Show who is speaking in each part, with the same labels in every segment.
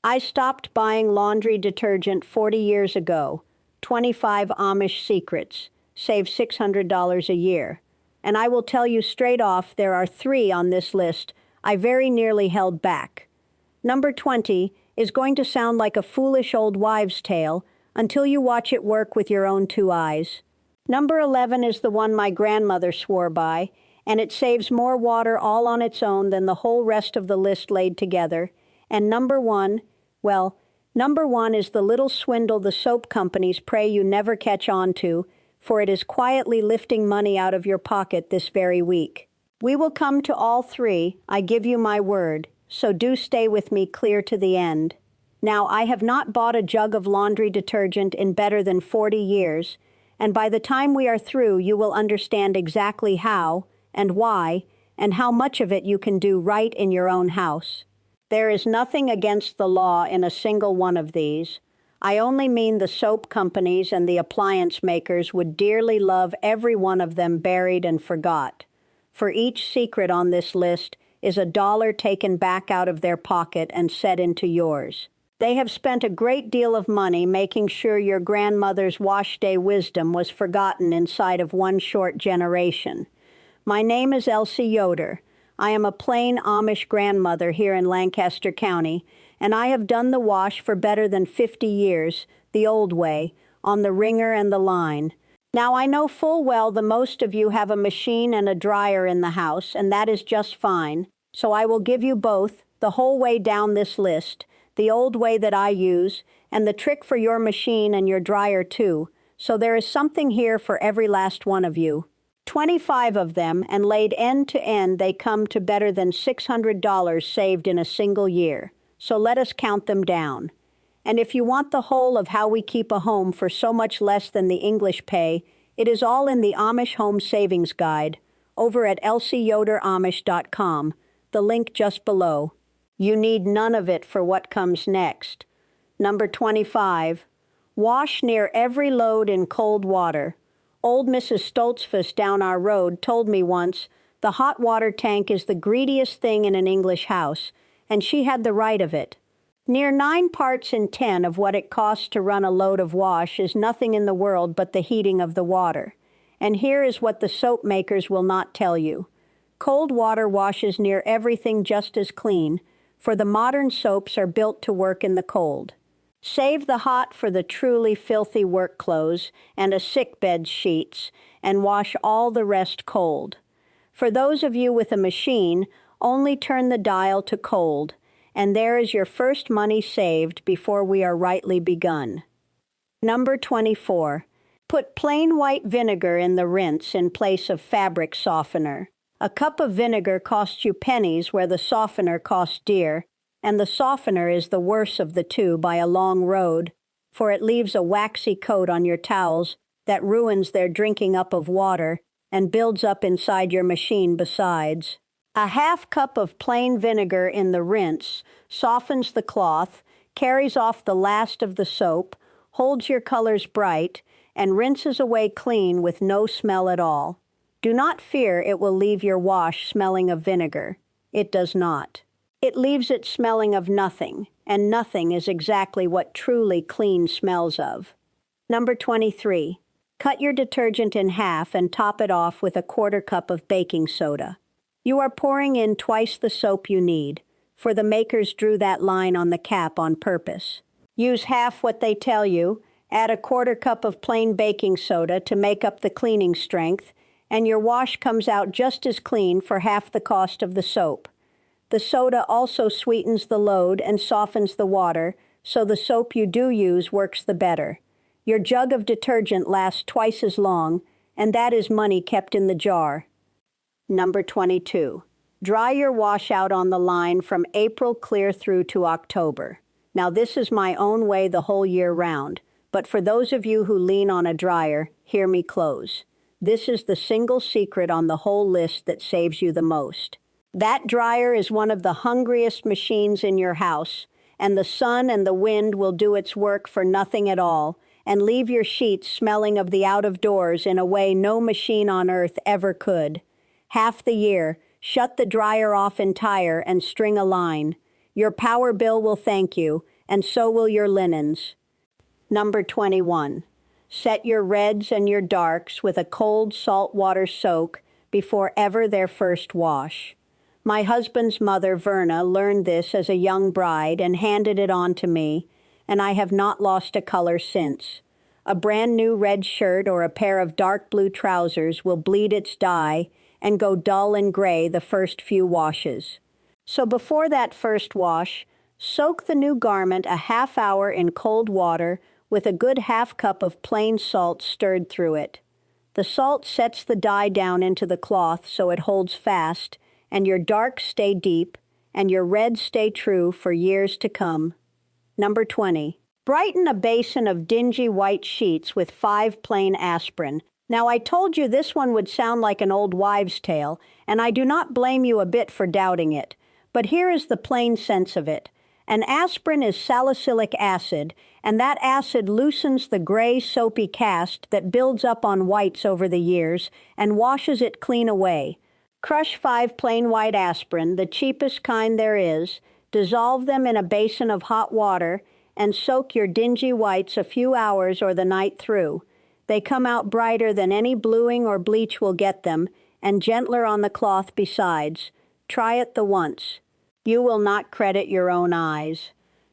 Speaker 1: I stopped buying laundry detergent 40 years ago. 25 Amish secrets. Save $600 a year. And I will tell you straight off, there are 3 on this list I very nearly held back. Number 20 is going to sound like a foolish old wives' tale until you watch it work with your own 2 eyes. Number 11 is the one my grandmother swore by, and it saves more water all on its own than the whole rest of the list laid together. And number 1, well, number 1 is the little swindle the soap companies pray you never catch on to, for it is quietly lifting money out of your pocket this very week. We will come to all 3, I give you my word, so do stay with me clear to the end. Now, I have not bought a jug of laundry detergent in better than 40 years, and by the time we are through, you will understand exactly how and why and how much of it you can do right in your own house. There is nothing against the law in a single one of these. I only mean the soap companies and the appliance makers would dearly love every one of them buried and forgot. For each secret on this list is $1 taken back out of their pocket and set into yours. They have spent a great deal of money making sure your grandmother's washday wisdom was forgotten inside of one short generation. My name is Elsie Yoder. I am a plain Amish grandmother here in Lancaster County, and I have done the wash for better than 50 years, the old way, on the wringer and the line. Now, I know full well the most of you have a machine and a dryer in the house, and that is just fine. So I will give you both, the whole way down this list, the old way that I use, and the trick for your machine and your dryer too. So there is something here for every last one of you. 25 of them, and laid end to end, they come to better than $600 saved in a single year. So let us count them down. And if you want the whole of how we keep a home for so much less than the English pay, it is all in the Amish Home Savings Guide, over at elsieyoderamish.com, the link just below. You need none of it for what comes next. Number 25. Wash near every load in cold water. Old Mrs. Stoltzfus down our road told me once, the hot water tank is the greediest thing in an English house, and she had the right of it. Near 9 parts in 10 of what it costs to run a load of wash is nothing in the world but the heating of the water. And here is what the soap makers will not tell you. Cold water washes near everything just as clean, for the modern soaps are built to work in the cold. Save the hot for the truly filthy work clothes and a sickbed sheets, and wash all the rest cold. For those of you with a machine, only turn the dial to cold, and there is your first money saved before we are rightly begun. Number 24. Put plain white vinegar in the rinse in place of fabric softener. A cup of vinegar costs you pennies where the softener costs dear, and the softener is the worse of the two by a long road, for it leaves a waxy coat on your towels that ruins their drinking up of water and builds up inside your machine besides. A half cup of plain vinegar in the rinse softens the cloth, carries off the last of the soap, holds your colors bright, and rinses away clean with no smell at all. Do not fear it will leave your wash smelling of vinegar. It does not. It leaves it smelling of nothing, and nothing is exactly what truly clean smells of. Number 23. Cut your detergent in half and top it off with a 1/4 cup of baking soda. You are pouring in twice the soap you need, for the makers drew that line on the cap on purpose. Use half what they tell you, add a 1/4 cup of plain baking soda to make up the cleaning strength, and your wash comes out just as clean for half the cost of the soap. The soda also sweetens the load and softens the water, so the soap you do use works the better. Your jug of detergent lasts twice as long, and that is money kept in the jar. Number 22. Dry your wash out on the line from April clear through to October. Now this is my own way the whole year round, but for those of you who lean on a dryer, hear me close. This is the single secret on the whole list that saves you the most. That dryer is one of the hungriest machines in your house, and the sun and the wind will do its work for nothing at all, and leave your sheets smelling of the out-of-doors in a way no machine on earth ever could. Half the year, shut the dryer off entire and string a line. Your power bill will thank you, and so will your linens. Number 21. Set your reds and your darks with a cold salt water soak before ever their first wash. My husband's mother, Verna, learned this as a young bride and handed it on to me, and I have not lost a color since. A brand new red shirt or a pair of dark blue trousers will bleed its dye and go dull and gray the first few washes. So before that first wash, soak the new garment a half hour in cold water with a good half cup of plain salt stirred through it. The salt sets the dye down into the cloth so it holds fast, and your darks stay deep, and your reds stay true for years to come. Number 20. Brighten a basin of dingy white sheets with 5 plain aspirin. Now, I told you this one would sound like an old wives' tale, and I do not blame you a bit for doubting it. But here is the plain sense of it. An aspirin is salicylic acid, and that acid loosens the gray, soapy cast that builds up on whites over the years and washes it clean away. Crush 5 plain white aspirin, the cheapest kind there is, dissolve them in a basin of hot water, and soak your dingy whites a few hours or the night through. They come out brighter than any bluing or bleach will get them, and gentler on the cloth besides. Try it the once. You will not credit your own eyes.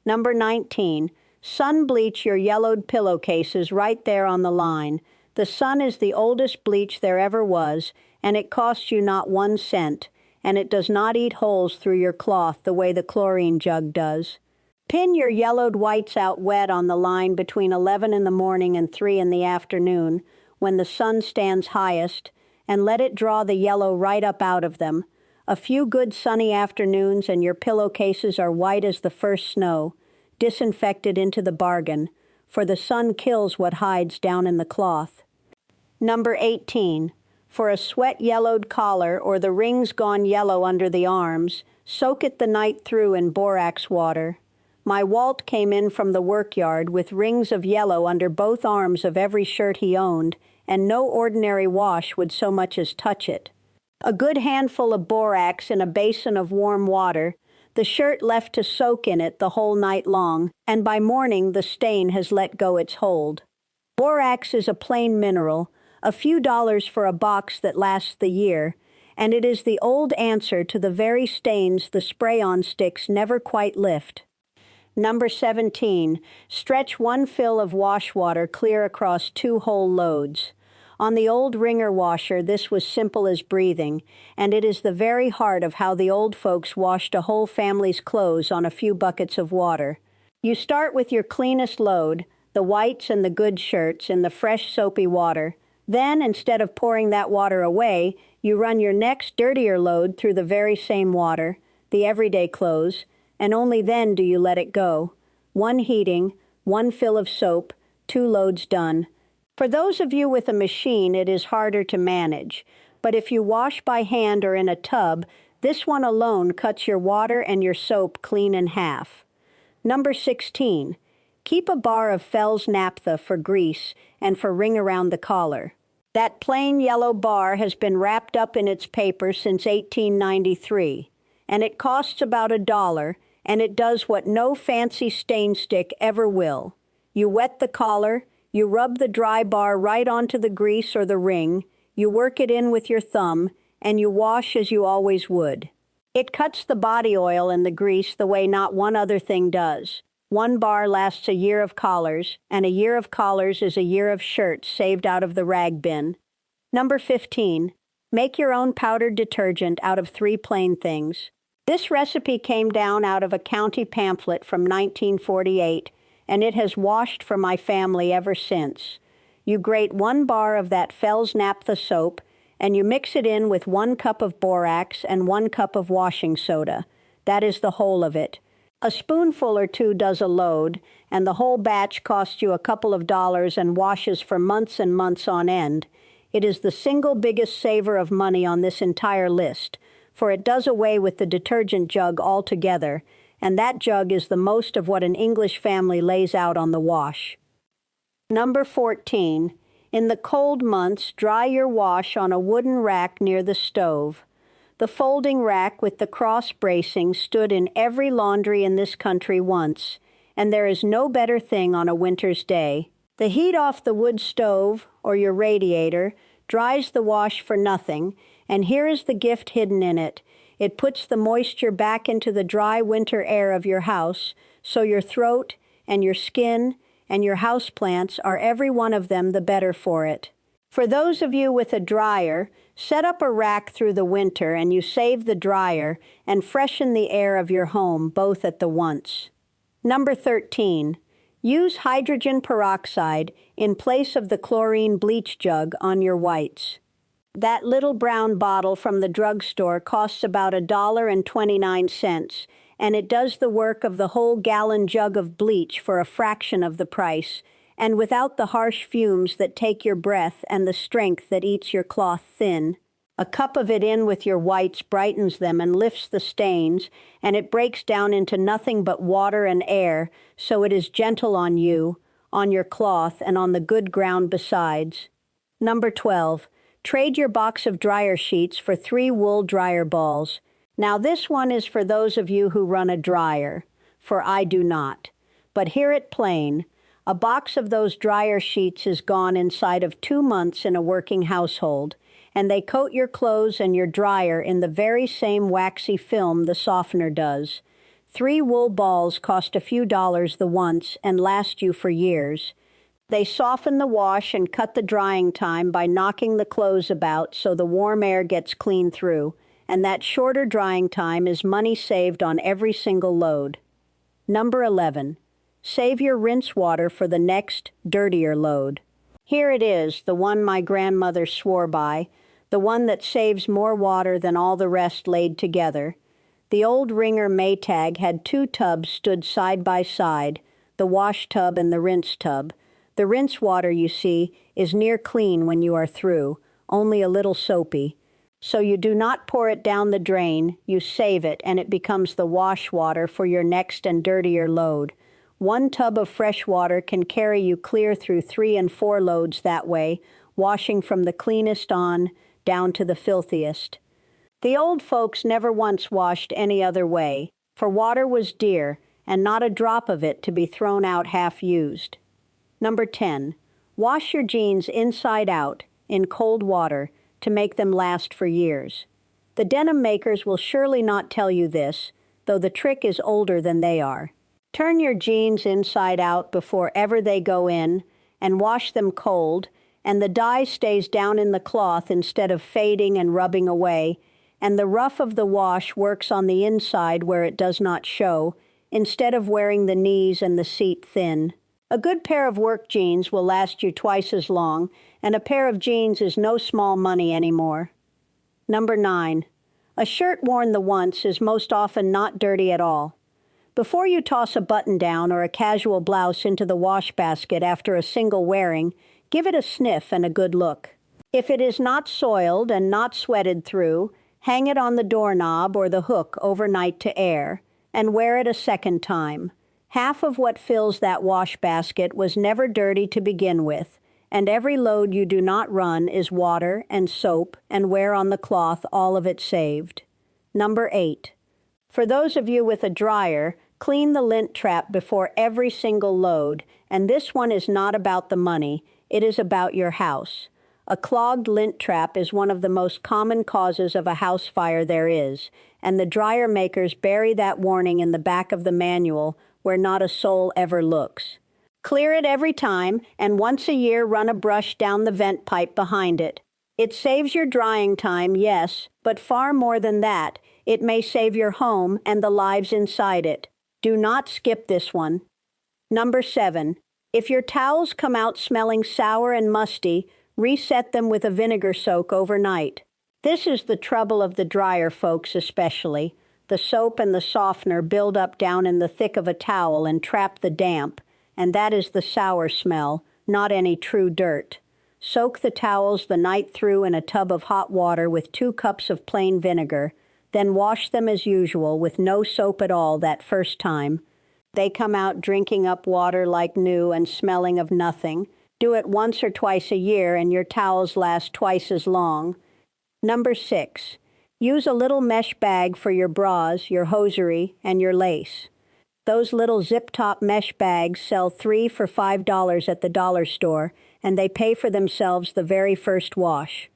Speaker 1: Number 19. Sun-bleach your yellowed pillowcases right there on the line. The sun is the oldest bleach there ever was, and it costs you not 1 cent, and it does not eat holes through your cloth the way the chlorine jug does. Pin your yellowed whites out wet on the line between 11 in the morning and 3 in the afternoon, when the sun stands highest, and let it draw the yellow right up out of them. A few good sunny afternoons and your pillowcases are white as the first snow, disinfected into the bargain, for the sun kills what hides down in the cloth. Number 18. For a sweat-yellowed collar or the rings gone yellow under the arms, soak it the night through in borax water. My Walt came in from the workyard with rings of yellow under both arms of every shirt he owned, and no ordinary wash would so much as touch it. A good handful of borax in a basin of warm water, the shirt left to soak in it the whole night long, and by morning the stain has let go its hold. Borax is a plain mineral, a few dollars for a box that lasts the year, and it is the old answer to the very stains the spray-on sticks never quite lift. Number 17. Stretch 1 fill of wash water clear across 2 whole loads. On the old wringer washer, this was simple as breathing, and it is the very heart of how the old folks washed a whole family's clothes on a few buckets of water. You start with your cleanest load, the whites and the good shirts, in the fresh soapy water. Then, instead of pouring that water away, you run your next dirtier load through the very same water, the everyday clothes, and only then do you let it go. 1 heating, 1 fill of soap, 2 loads done. For those of you with a machine, it is harder to manage, but if you wash by hand or in a tub, this one alone cuts your water and your soap clean in half. Number 16. Keep a bar of Fell's naphtha for grease and for ring around the collar. That plain yellow bar has been wrapped up in its paper since 1893, and it costs about $1, and it does what no fancy stain stick ever will. You wet the collar, you rub the dry bar right onto the grease or the ring, you work it in with your thumb, and you wash as you always would. It cuts the body oil and the grease the way not one other thing does. 1 bar lasts a year of collars, and a year of collars is a year of shirts saved out of the rag bin. Number 15. Make your own powdered detergent out of 3 plain things. This recipe came down out of a county pamphlet from 1948, and it has washed for my family ever since. You grate 1 bar of that Fell's naphtha soap, and you mix it in with 1 cup of borax and 1 cup of washing soda. That is the whole of it. A spoonful or 2 does a load, and the whole batch costs you a couple of dollars and washes for months and months on end. It is the single biggest saver of money on this entire list, for it does away with the detergent jug altogether, and that jug is the most of what an English family lays out on the wash. Number 14. In the cold months, dry your wash on a wooden rack near the stove. The folding rack with the cross bracing stood in every laundry in this country once, and there is no better thing on a winter's day. The heat off the wood stove or your radiator dries the wash for nothing, and here is the gift hidden in it. It puts the moisture back into the dry winter air of your house, so your throat and your skin and your houseplants are every one of them the better for it. For those of you with a dryer, set up a rack through the winter and you save the dryer and freshen the air of your home both at the once. Number 13. Use hydrogen peroxide in place of the chlorine bleach jug on your whites. That little brown bottle from the drugstore costs about $1.29, and it does the work of the whole gallon jug of bleach for a fraction of the price, and without the harsh fumes that take your breath and the strength that eats your cloth thin. A cup of it in with your whites brightens them and lifts the stains, and it breaks down into nothing but water and air, so it is gentle on you, on your cloth, and on the good ground besides. Number 12. Trade your box of dryer sheets for 3 wool dryer balls. Now this one is for those of you who run a dryer, for I do not. But hear it plain. A box of those dryer sheets is gone inside of 2 months in a working household, and they coat your clothes and your dryer in the very same waxy film the softener does. 3 wool balls cost a few dollars the once and last you for years. They soften the wash and cut the drying time by knocking the clothes about so the warm air gets clean through, and that shorter drying time is money saved on every single load. Number 11. Save your rinse water for the next, dirtier load. Here it is, the one my grandmother swore by, the one that saves more water than all the rest laid together. The old wringer Maytag had 2 tubs stood side by side, the wash tub and the rinse tub. The rinse water, you see, is near clean when you are through, only a little soapy. So you do not pour it down the drain, you save it, and it becomes the wash water for your next and dirtier load. 1 tub of fresh water can carry you clear through 3 and 4 loads that way, washing from the cleanest on down to the filthiest. The old folks never once washed any other way, for water was dear, and not a drop of it to be thrown out half-used. Number 10. Wash your jeans inside out, in cold water, to make them last for years. The denim makers will surely not tell you this, though the trick is older than they are. Turn your jeans inside out before ever they go in, and wash them cold, and the dye stays down in the cloth instead of fading and rubbing away, and the rough of the wash works on the inside where it does not show, instead of wearing the knees and the seat thin. A good pair of work jeans will last you twice as long, and a pair of jeans is no small money anymore. Number 9. A shirt worn the once is most often not dirty at all. Before you toss a button-down or a casual blouse into the wash basket after a single wearing, give it a sniff and a good look. If it is not soiled and not sweated through, hang it on the doorknob or the hook overnight to air, and wear it a second time. Half of what fills that wash basket was never dirty to begin with, and every load you do not run is water and soap and wear on the cloth, all of it saved. Number 8. For those of you with a dryer, clean the lint trap before every single load, and this one is not about the money, it is about your house. A clogged lint trap is one of the most common causes of a house fire there is, and the dryer makers bury that warning in the back of the manual where not a soul ever looks. Clear it every time, and once a year run a brush down the vent pipe behind it. It saves your drying time, yes, but far more than that, it may save your home and the lives inside it. Do not skip this one. Number 7. If your towels come out smelling sour and musty, reset them with a vinegar soak overnight. This is the trouble of the dryer folks especially. The soap and the softener build up down in the thick of a towel and trap the damp, and that is the sour smell, not any true dirt. Soak the towels the night through in a tub of hot water with 2 cups of plain vinegar, then wash them as usual with no soap at all that first time. They come out drinking up water like new and smelling of nothing. Do it once or twice a year and your towels last twice as long. Number 6. Use a little mesh bag for your bras, your hosiery, and your lace. Those little zip-top mesh bags sell 3 for $5 at the dollar store, and they pay for themselves the very first wash.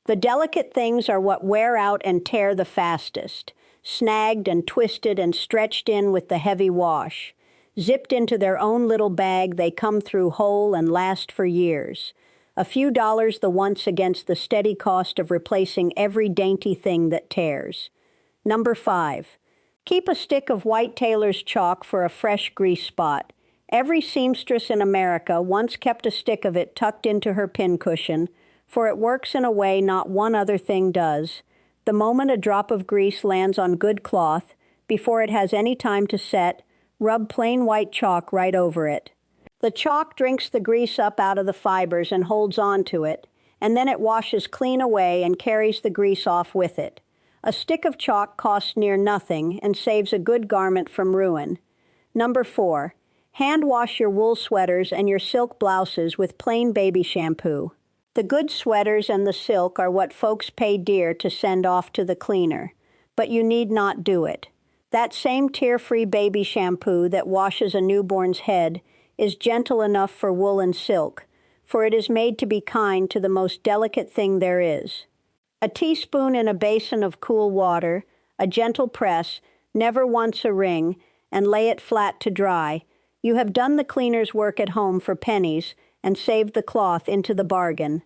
Speaker 1: The delicate things are what wear out and tear the fastest, snagged and twisted and stretched in with the heavy wash. Zipped into their own little bag, they come through whole and last for years. A few dollars the once against the steady cost of replacing every dainty thing that tears. Number 5. Keep a stick of white tailor's chalk for a fresh grease spot. Every seamstress in America once kept a stick of it tucked into her pincushion, for it works in a way not one other thing does. The moment a drop of grease lands on good cloth, before it has any time to set, rub plain white chalk right over it. The chalk drinks the grease up out of the fibers and holds on to it, and then it washes clean away and carries the grease off with it. A stick of chalk costs near nothing and saves a good garment from ruin. Number 4. Hand wash your wool sweaters and your silk blouses with plain baby shampoo. The good sweaters and the silk are what folks pay dear to send off to the cleaner, but you need not do it. That same tear-free baby shampoo that washes a newborn's head is gentle enough for wool and silk, for it is made to be kind to the most delicate thing there is. A teaspoon in a basin of cool water, a gentle press, never once a wring, and lay it flat to dry. You have done the cleaner's work at home for pennies and saved the cloth into the bargain.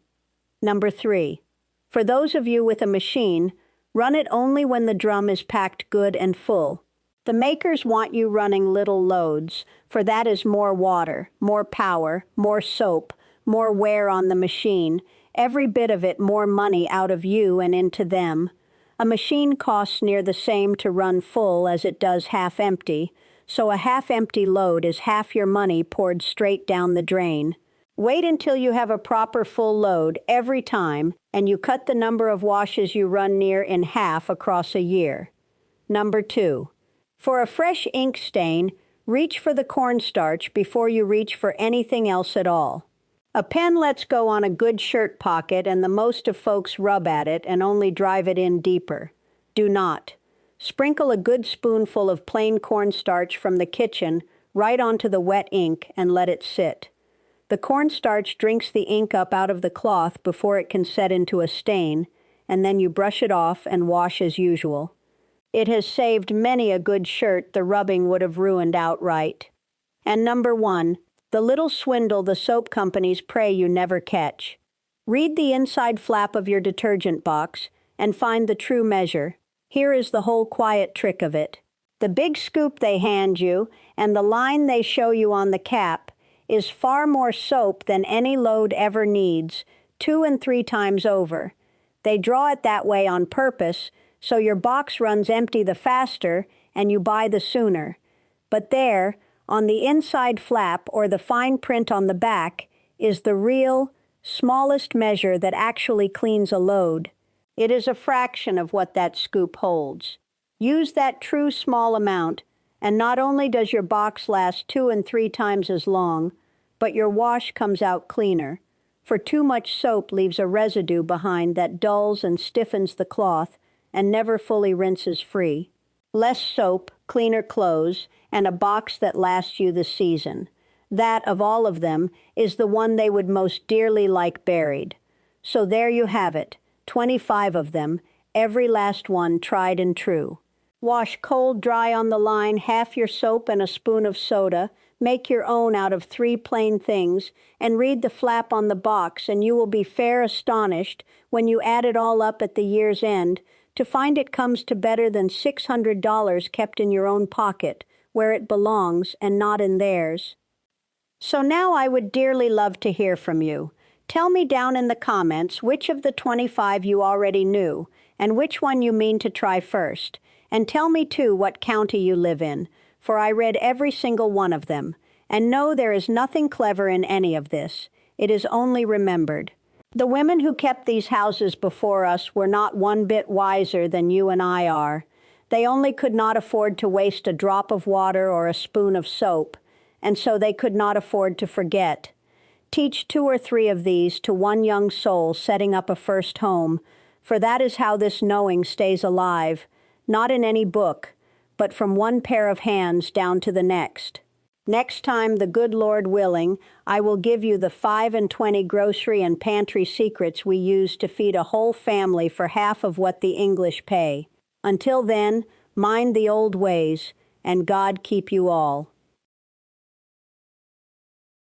Speaker 1: Number 3. For those of you with a machine, run it only when the drum is packed good and full. The makers want you running little loads, for that is more water, more power, more soap, more wear on the machine, every bit of it more money out of you and into them. A machine costs near the same to run full as it does half empty, so a half-empty load is half your money poured straight down the drain. Wait until you have a proper full load every time, and you cut the number of washes you run near in half across a year. Number 2. For a fresh ink stain, reach for the cornstarch before you reach for anything else at all. A pen lets go on a good shirt pocket, and the most of folks rub at it and only drive it in deeper. Do not. Sprinkle a good spoonful of plain cornstarch from the kitchen right onto the wet ink and let it sit. The cornstarch drinks the ink up out of the cloth before it can set into a stain, and then you brush it off and wash as usual. It has saved many a good shirt the rubbing would have ruined outright. And number 1, the little swindle the soap companies pray you never catch. Read the inside flap of your detergent box and find the true measure. Here is the whole quiet trick of it. The big scoop they hand you and the line they show you on the cap is far more soap than any load ever needs, 2 and 3 times over. They draw it that way on purpose, so your box runs empty the faster and you buy the sooner. But there, on the inside flap or the fine print on the back, is the real, smallest measure that actually cleans a load. It is a fraction of what that scoop holds. Use that true small amount, and not only does your box last 2 and 3 times as long, but your wash comes out cleaner, for too much soap leaves a residue behind that dulls and stiffens the cloth and never fully rinses free. Less soap, cleaner clothes, and a box that lasts you the season. That, of all of them, is the one they would most dearly like buried. So there you have it, 25 of them, every last one tried and true. Wash cold dry on the line, half your soap and a spoon of soda, make your own out of 3 plain things, and read the flap on the box, and you will be fair astonished, when you add it all up at the year's end, to find it comes to better than $600 kept in your own pocket, where it belongs and not in theirs. So now I would dearly love to hear from you. Tell me down in the comments which of the 25 you already knew, and which one you mean to try first. And tell me too what county you live in, for I read every single one of them. And no, there is nothing clever in any of this. It is only remembered. The women who kept these houses before us were not one bit wiser than you and I are. They only could not afford to waste a drop of water or a spoon of soap, and so they could not afford to forget. Teach 2 or 3 of these to one young soul setting up a first home, for that is how this knowing stays alive, not in any book, but from one pair of hands down to the next. Next time, the good Lord willing, I will give you the 5 and 20 grocery and pantry secrets we use to feed a whole family for half of what the English pay. Until then, mind the old ways, and God keep you all.